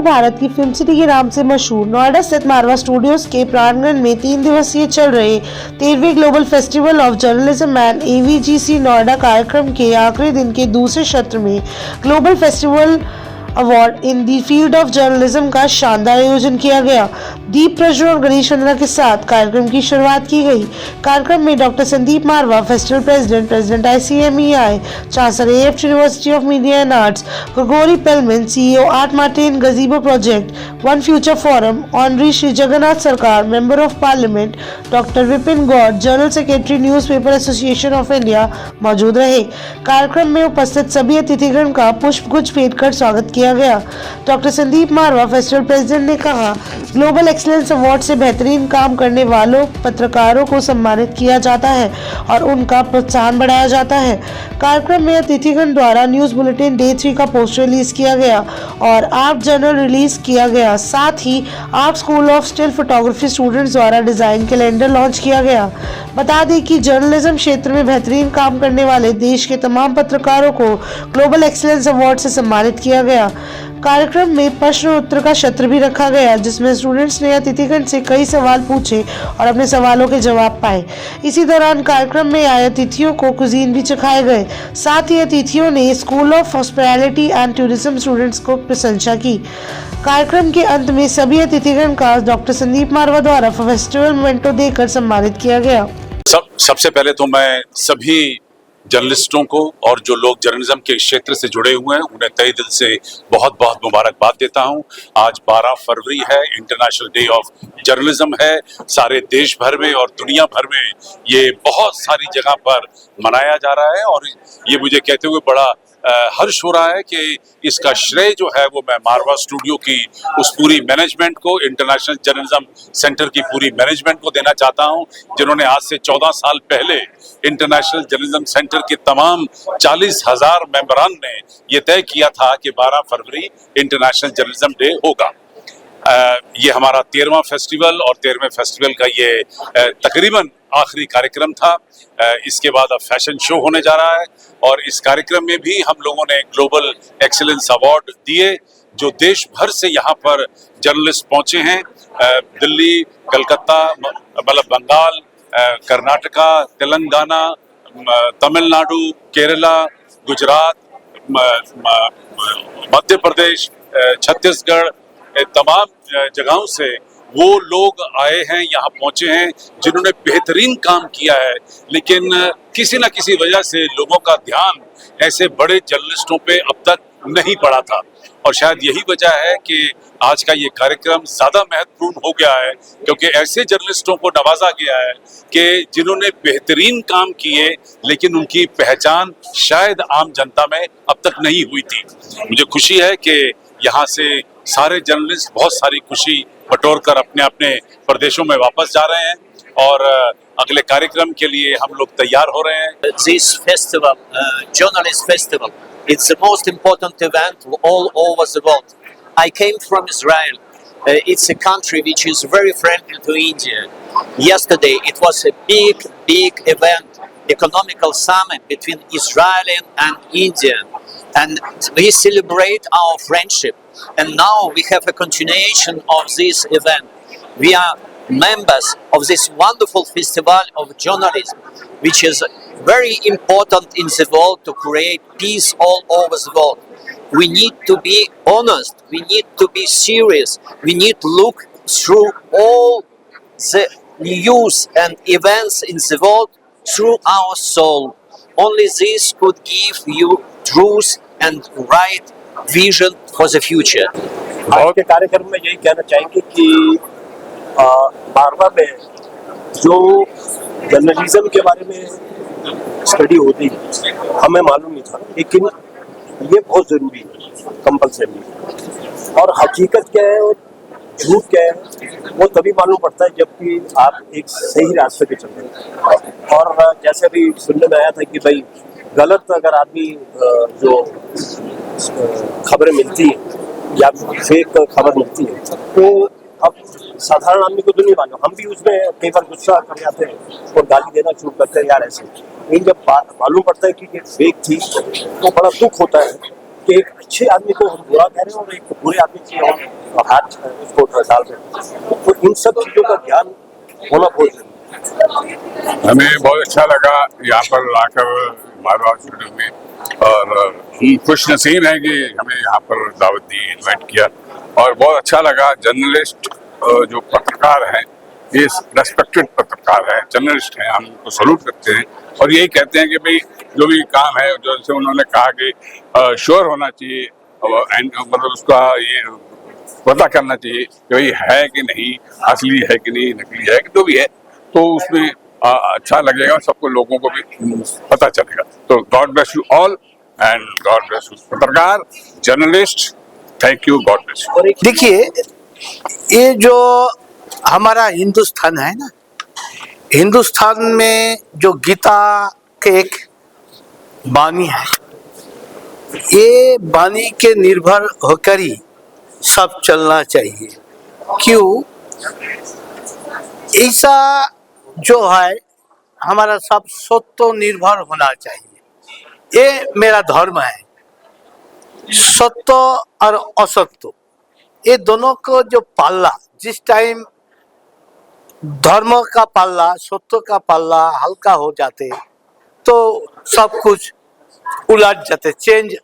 उत्तर भारत की film city के नाम से मशहूर नोएडा स्थित मारवा स्टूडियोज के प्रांगण में 3 दिवसीय चल रहे 13वीं global festival of journalism and AVGC Noida कार्यक्रम के आखिरी दिन के दूसरे सत्र में global festival award in the field of journalism का शानदार आयोजन किया गया। दीप प्रज्वलन और गणेश वंदना के साथ कार्यक्रम की शुरुआत की गई। कार्यक्रम में doctor Sandeep Marwah, festival president ICMEI, chancellor AFT university of media and arts, Gregory Pelman, CEO art Martin gazebo project, one future forum, honorary Shri Jagannath Sarkar, member of parliament, doctor Vipin Gaur, general secretary newspaper association of India मौजूद रहे। कार्यक्रम में उपस्थित सभी अतिथिगण का पुष्पगुच्छ भेंट कर स्वागत किया गया। Doctor Sandeep Marwah, festival president, ने कहा, ग्लोबल एक्सीलेंस अवार्ड से बेहतरीन काम करने वालों पत्रकारों को सम्मानित किया जाता है और उनका प्रोत्साहन बढ़ाया जाता है। कार्यक्रम में अतिथिगण द्वारा न्यूज बुलेटिन डे 3 का पोस्टर रिलीज किया गया और आर्ट जर्नल रिलीज किया गया। साथ ही art school of still photography students द्वारा डिजाइन कैलेंडर लॉन्च किया गया। बता दें कि जर्नलिज्म क्षेत्र में बेहतरीन काम करने वाले देश के तमाम पत्रकारों को ग्लोबल एक्सीलेंस अवार्ड से सम्मानित किया गया। कार्यक्रम में प्रश्न उत्तर का सत्र भी रखा गया, जिसमें स्टूडेंट्स ने अतिथिगण से कई सवाल पूछे और अपने सवालों के जवाब पाए। इसी दौरान कार्यक्रम में आए अतिथियों को कुजीन भी चखाए गए। साथ ही अतिथियों ने school of hospitality and tourism students को प्रशंसा की। कार्यक्रम के अंत में सभी अतिथिगण का डॉक्टर संदीप मारवा द्वारा फेस्टिवल मोमेंटो देकर सम्मानित किया गया। सबसे पहले तो मैं सभी जर्नलिस्टों को और जो लोग जर्नलिज्म के क्षेत्र से जुड़े हुए हैं उन्हें तहे दिल से बहुत बहुत मुबारकबाद देता हूं। आज 12 फरवरी है, इंटरनेशनल डे ऑफ जर्नलिज्म है। सारे देश भर में और दुनिया भर में ये बहुत सारी जगह पर मनाया जा रहा है और ये मुझे कहते हुए बड़ा हर्ष हो रहा है कि इसका श्रेय जो है वो मैं मारवा स्टूडियो की उस पूरी मैनेजमेंट को, इंटरनेशनल जर्नलिज्म सेंटर की पूरी मैनेजमेंट को देना चाहता हूं, जिन्होंने आज से 14 साल पहले इंटरनेशनल जर्नलिज्म सेंटर के तमाम 40,000 मेंबरान ने ये तय किया था कि 12 फरवरी इंटरनेशनल जर्नलिज्म डे होगा। ये हमारा 13वां फेस्टिवल और 13वें फेस्टिवल का ये तकरीबन आखिरी कार्यक्रम था। इसके बाद अब फैशन शो होने जा रहा है और इस कार्यक्रम में भी हम लोगों ने ग्लोबल एक्सीलेंस अवार्ड दिए, जो देश भर से यहाँ पर जर्नलिस्ट पहुंचे हैं। दिल्ली, कलकत्ता, मतलब बंगाल, कर्नाटका, तेलंगाना, तमिलनाडु, केरला, गुजरात, मध्य प्रदेश, छत्तीसगढ़, तमाम जगहों से वो लोग आए हैं, यहाँ पहुंचे हैं, जिन्होंने बेहतरीन काम किया है। लेकिन किसी न किसी वजह से लोगों का ध्यान ऐसे बड़े जर्नलिस्टों पे अब तक नहीं पड़ा था और शायद यही वजह है कि आज का ये कार्यक्रम ज़्यादा महत्वपूर्ण हो गया है, क्योंकि ऐसे जर्नलिस्टों को नवाजा गया है कि जिन्होंने बेहतरीन काम किए लेकिन उनकी पहचान शायद आम जनता में अब तक नहीं हुई थी। मुझे खुशी है कि यहाँ से सारे जर्नलिस्ट बहुत सारी खुशी बटोर कर अपने अपने प्रदेशों में वापस जा रहे हैं और अगले कार्यक्रम के लिए हम लोग तैयार हो रहे हैं। This festival, journalist festival, it's the most important event all over the world. I came from Israel. It's a country which is very friendly to India. Yesterday it was a big event, economical summit between Israel and India, and we celebrate our friendship. And now we have a continuation of this event. We are members of this wonderful festival of journalism, which is very important in the world to create peace all over the world. We need to be honest, we need to be serious, we need to look through all the news and events in the world through our soul. Only this could give you truth and right vision for the future. आज के कार्यक्रम में यही कहना चाहेंगे कि मारवा में जो जर्नलिज्म के बारे में स्टडी होती हमें मालूम नहीं था, लेकिन ये बहुत ज़रूरी है, कंपल्सरी। और हकीकत क्या है और झूठ क्या है वो तभी मालूम पड़ता है जबकि आप एक सही रास्ते पे चल रहे हैं। और जैसे अभी सुनने में आया था कि भाई गलत अगर आदमी जो खबरें मिलती हैं या फेक खबर मिलती है तो अब साधारण आदमी को तो नहीं मालूम, हम भी उसमें कई बार गुस्सा कर जाते हैं और गाली देना शुरू करते हैं यार ऐसे। लेकिन जब मालूम पड़ता है कि ये फेक थी तो बड़ा दुख होता है कि एक अच्छे आदमी को हम बुरा कह रहे हैं और एक बुरे आदमी की हम हाथ उसको डाल रहे हैं। तो इन सब चीजों का ध्यान होना बहुत जरूरी है। हमें बहुत अच्छा लगा यहाँ पर आकर मारवाड़ स्टूडियो में, और हम खुश नसीब हैं कि हमें यहाँ पर दावत दी, इनवाइट किया, और बहुत अच्छा लगा। जर्नलिस्ट जो पत्रकार हैं, ये रेस्पेक्टेड पत्रकार हैं, जर्नलिस्ट हैं, हम उनको सलूट करते हैं और यही कहते हैं कि भाई जो भी काम है, जैसे उन्होंने कहा कि श्योर होना चाहिए, मतलब उसका ये पता करना चाहिए कि भाई है कि नहीं, असली है कि नहीं, नकली है कि जो भी है, तो उसमें अच्छा लगेगा, सबको लोगों को भी पता चलेगा। तो God bless you all and God bless you पत्रकार, journalist, thank you, God bless you. देखिए, ये जो हमारा हिंदुस्तान है ना, हिंदुस्तान में जो गीता के एक वाणी है, ये वाणी के निर्भर होकर ही सब चलना चाहिए। क्यों? ऐसा जो है हमारा सब सत्य निर्भर होना चाहिए, ये मेरा धर्म है। सत्य और असत्य, ये दोनों को जो पाल्ला, जिस टाइम धर्म का पाल्ला, सत्य का पाल्ला हल्का हो जाते तो सब कुछ उलट जाते, चेंज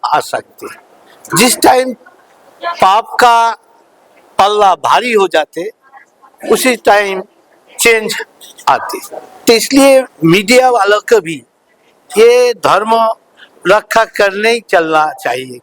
आ सकते। जिस टाइम पाप का पल्ला भारी हो जाते, उसी टाइम चेंज आते। तो इसलिए मीडिया वालों को भी ये धर्म रक्षा करने ही चलना चाहिए।